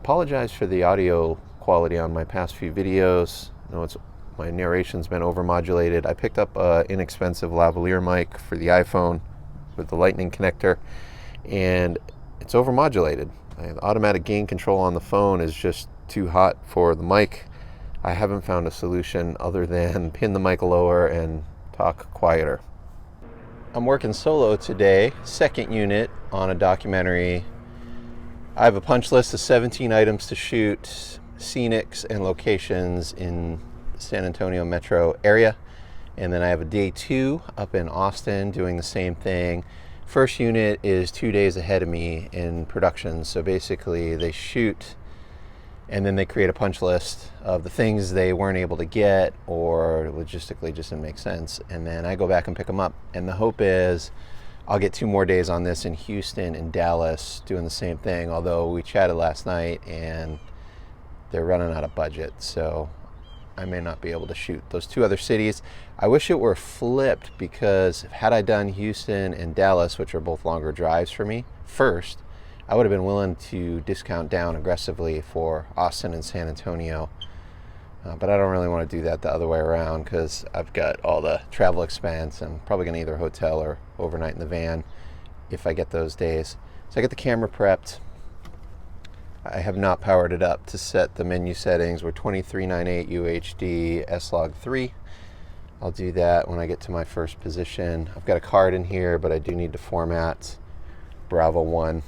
Apologize for the audio quality on my past few videos. I know my narration's been overmodulated. I picked up an inexpensive lavalier mic for the iPhone with the lightning connector, and it's overmodulated. The automatic gain control on the phone is just too hot for the mic. I haven't found a solution other than pin the mic lower and talk quieter. I'm working solo today, second unit on a documentary. I have a punch list of 17 items to shoot, scenics and locations in the San Antonio metro area. And then I have a day 2 up in Austin doing the same thing. First unit is 2 days ahead of me in production. So basically they shoot and then they create a punch list of the things they weren't able to get or logistically just didn't make sense. And then I go back and pick them up. And the hope is I'll get 2 more days on this in Houston and Dallas doing the same thing. Although we chatted last night and they're running out of budget. So I may not be able to shoot those 2 other cities. I wish it were flipped, because had I done Houston and Dallas, which are both longer drives for me, first, I would have been willing to discount down aggressively for Austin and San Antonio. But I don't really want to do that the other way around, because I've got all the travel expense. I'm probably going to either hotel or overnight in the van if I get those days. So I get the camera prepped. I have not powered it up to set the menu settings. We're 2398 UHD S-Log 3. I'll do that when I get to my first position. I've got a card in here, but I do need to format Bravo 1.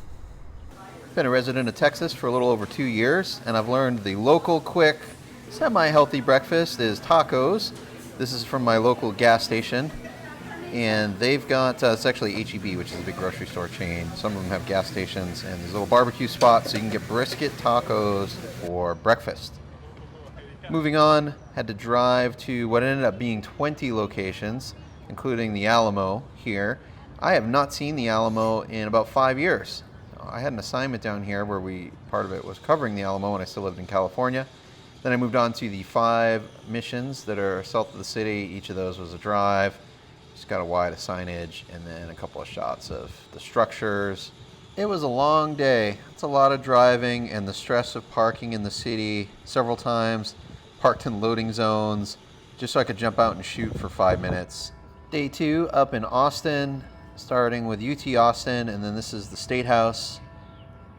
Been a resident of Texas for a little over 2 years, and I've learned the local, quick, semi-healthy breakfast is tacos. This is from my local gas station, and they've got, it's actually H-E-B, which is a big grocery store chain. Some of them have gas stations and these little barbecue spots, so you can get brisket tacos for breakfast. Moving on, had to drive to what ended up being 20 locations, including the Alamo here. I have not seen the Alamo in about 5 years. I had an assignment down here where part of it was covering the Alamo when I still lived in California. Then I moved on to the 5 missions that are south of the city. Each of those was a drive. Just got a wide of signage and then a couple of shots of the structures. It was a long day. It's a lot of driving and the stress of parking in the city several times, parked in loading zones, just so I could jump out and shoot for 5 minutes. Day 2 up in Austin, starting with UT Austin, and then this is the State House.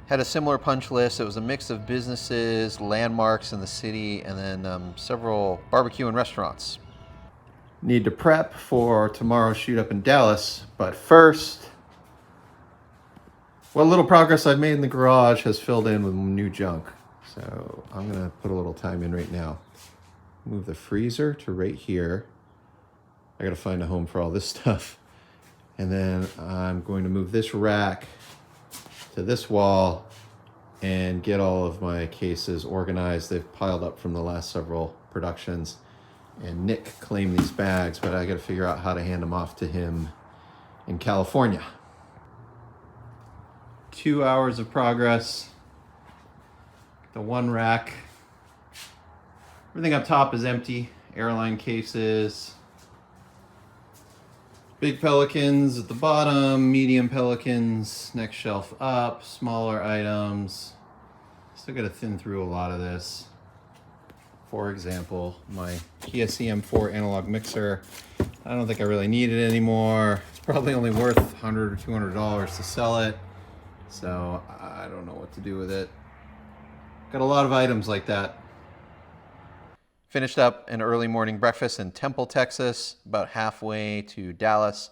Had a similar punch list. It was a mix of businesses, landmarks in the city, and then several barbecue and restaurants. Need to prep for tomorrow's shoot up in Dallas, but first, what little progress I've made in the garage has filled in with new junk. So I'm gonna put a little time in right now. Move the freezer to right here. I gotta find a home for all this stuff. And then I'm going to move this rack to this wall and get all of my cases organized. They've piled up from the last several productions. And Nick claimed these bags, but I got to figure out how to hand them off to him in California. 2 hours of progress. The one rack. Everything up top is empty. Airline cases. Big Pelicans at the bottom, medium Pelicans next shelf up, smaller items. Still got to thin through a lot of this. For example, my Kia CM4 analog mixer. I don't think I really need it anymore. It's probably only worth $100 or $200 to sell it. So I don't know what to do with it. Got a lot of items like that. Finished up an early morning breakfast in Temple, Texas, about halfway to Dallas.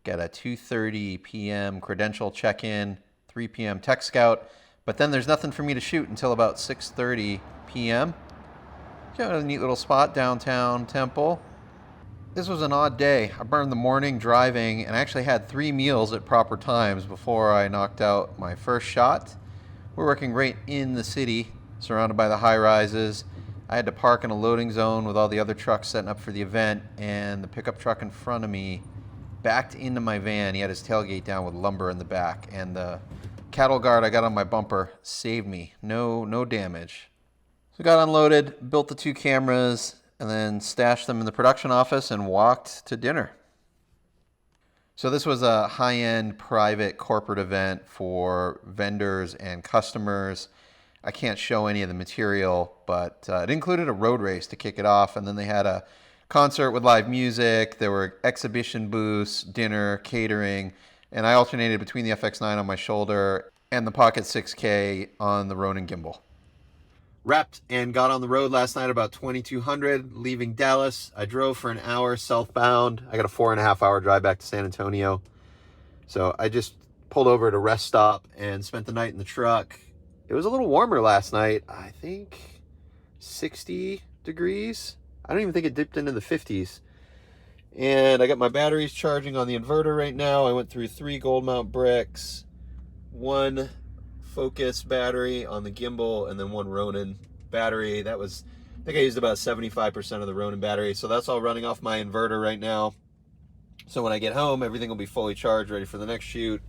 Got a 2:30 p.m. credential check-in, 3 p.m. tech scout, but then there's nothing for me to shoot until about 6:30 p.m. Got a neat little spot downtown Temple. This was an odd day. I burned the morning driving and I actually had 3 meals at proper times before I knocked out my first shot. We're working right in the city, surrounded by the high-rises. I had to park in a loading zone with all the other trucks setting up for the event, and the pickup truck in front of me backed into my van. He had his tailgate down with lumber in the back, and the cattle guard I got on my bumper saved me. No damage. So got unloaded, built the 2 cameras, and then stashed them in the production office and walked to dinner. So this was a high-end private corporate event for vendors and customers. I can't show any of the material, but it included a road race to kick it off, and then they had a concert with live music. There were exhibition booths, dinner, catering, and I alternated between the FX9 on my shoulder and the Pocket 6K on the Ronin gimbal. Wrapped and got on the road last night about 2200, leaving Dallas. I drove for an hour southbound. I got a 4.5 hour drive back to San Antonio. So I just pulled over at a rest stop and spent the night in the truck. It was a little warmer last night. I think 60 degrees. I don't even think it dipped into the 50s. And I got my batteries charging on the inverter right now. I went through 3 gold mount bricks, 1 focus battery on the gimbal, and then 1 Ronin battery. That was, I think I used about 75% of the Ronin battery. So that's all running off my inverter right now. So when I get home, everything will be fully charged, ready for the next shoot.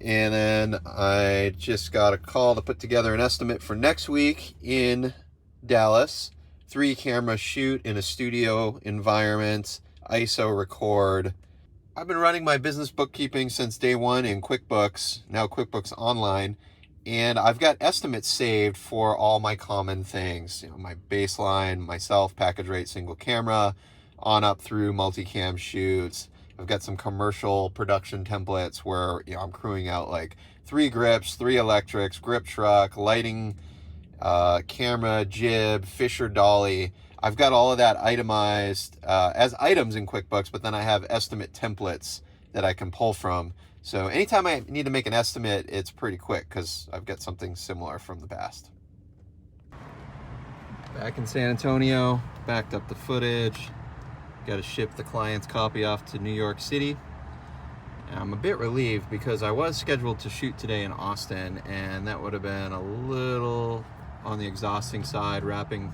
And then I just got a call to put together an estimate for next week in Dallas. 3 camera shoot in a studio environment, ISO record. I've been running my business bookkeeping since day 1 in QuickBooks, now QuickBooks Online, and I've got estimates saved for all my common things. You know, my baseline, myself, package rate, single camera, on up through multicam shoots. I've got some commercial production templates where, you know, I'm crewing out like 3 grips, 3 electrics, grip truck, lighting, camera, jib, Fisher dolly. I've got all of that itemized as items in QuickBooks, but then I have estimate templates that I can pull from. So anytime I need to make an estimate, it's pretty quick because I've got something similar from the past. Back in San Antonio, backed up the footage. Got to ship the client's copy off to New York City. I'm a bit relieved because I was scheduled to shoot today in Austin, and that would have been a little on the exhausting side, wrapping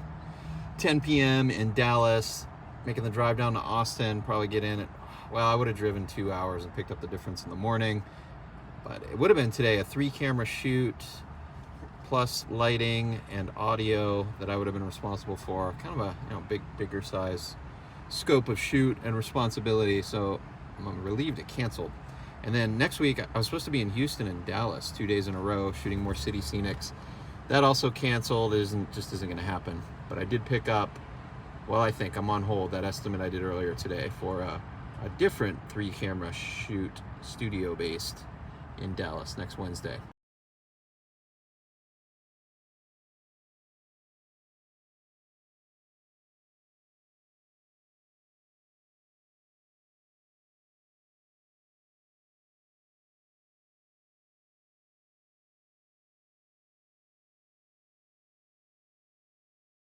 10 p.m. in Dallas, making the drive down to Austin, probably get in at, well, I would have driven 2 hours and picked up the difference in the morning. But it would have been today a 3 camera shoot, plus lighting and audio that I would have been responsible for. Kind of a, you know, bigger size scope of shoot and responsibility. So I'm relieved it canceled. And then next week I was supposed to be in Houston and Dallas 2 days in a row shooting more city scenics. That also canceled. It just isn't going to happen. But I did pick up, well, I think I'm on hold, that estimate I did earlier today for a different 3 camera shoot, studio based, in Dallas next Wednesday.